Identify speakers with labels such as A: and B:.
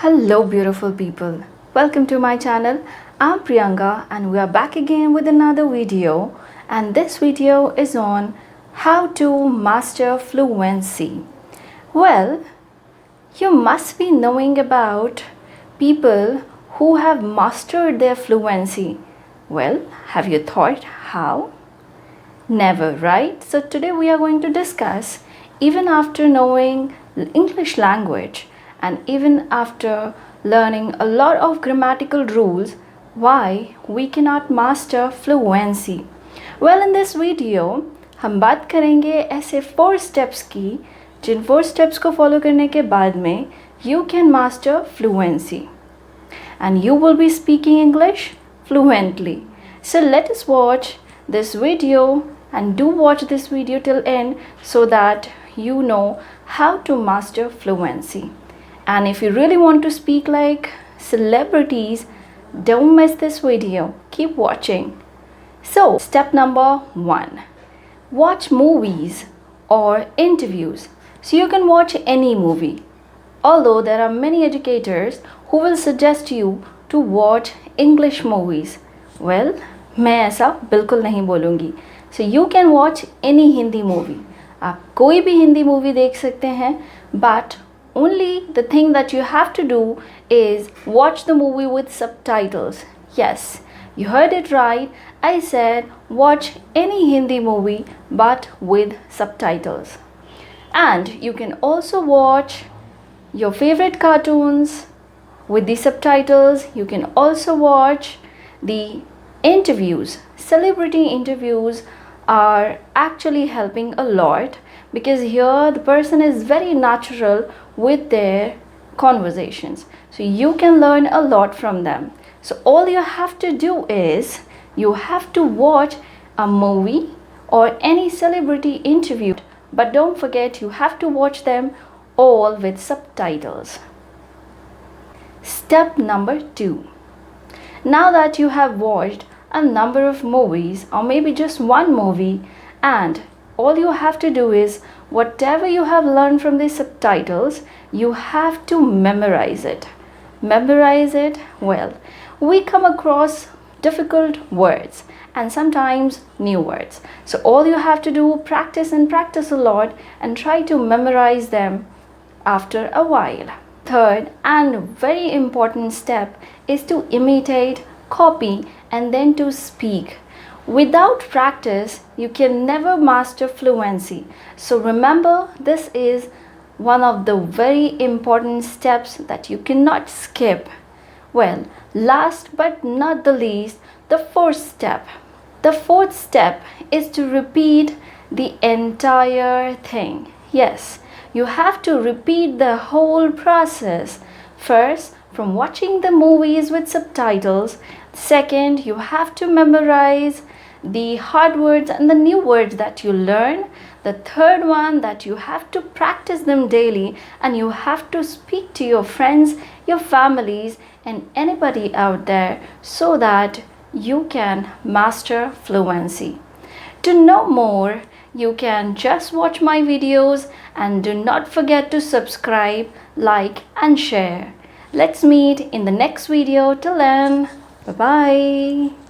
A: Hello beautiful people, welcome to my channel. I'm Priyanka and we are back again with another video, and this video is on how to master fluency. Well, you must be knowing about people who have mastered their fluency. Well, have you thought how? Never, right? So today we are going to discuss, even after knowing English language and even after learning a lot of grammatical rules, why we cannot master fluency. Well, in this video हम बात करेंगे ऐसे 4 steps की, जिन 4 steps को follow करने के बाद में you can master fluency and you will be speaking English fluently. So let us watch this video and do watch this video till end so that you know how to master fluency. And if you really want to speak like celebrities, don't miss this video. Keep watching. So, step number 1. Watch movies or interviews. So you can watch any movie. Although there are many educators who will suggest you to watch English movies. Well, मैं ऐसा बिल्कुल नहीं बोलूँगी. So you can watch any Hindi movie. आप कोई भी Hindi movie देख सकते हैं, but only the thing that you have to do is watch the movie with subtitles. Yes, you heard it right. I said watch any Hindi movie but with subtitles. And you can also watch your favorite cartoons with the subtitles. You can also watch the interviews. Celebrity interviews are actually helping a lot because here the person is very natural with their conversations. So you can learn a lot from them. So all you have to do is you have to watch a movie or any celebrity interview, but don't forget you have to watch them all with subtitles. Step number 2. Now that you have watched a number of movies or maybe just one movie, and all you have to do is whatever you have learned from the subtitles, you have to memorize it. Memorize it well. We come across difficult words and sometimes new words. So all you have to do, practice and practice a lot and try to memorize them after a while. Third and very important step is to imitate, copy, and then to speak. Without practice, you can never master fluency. So remember, this is one of the very important steps that you cannot skip. Well, last but not the least, the 4th step. The 4th step is to repeat the entire thing. Yes, you have to repeat the whole process. First, from watching the movies with subtitles. Second, you have to memorize the hard words and the new words that you learn. The third one, that you have to practice them daily and you have to speak to your friends, your families, and anybody out there so that you can master fluency. To know more, you can just watch my videos and do not forget to subscribe, like, and share. Let's meet in the next video. Till then, bye-bye.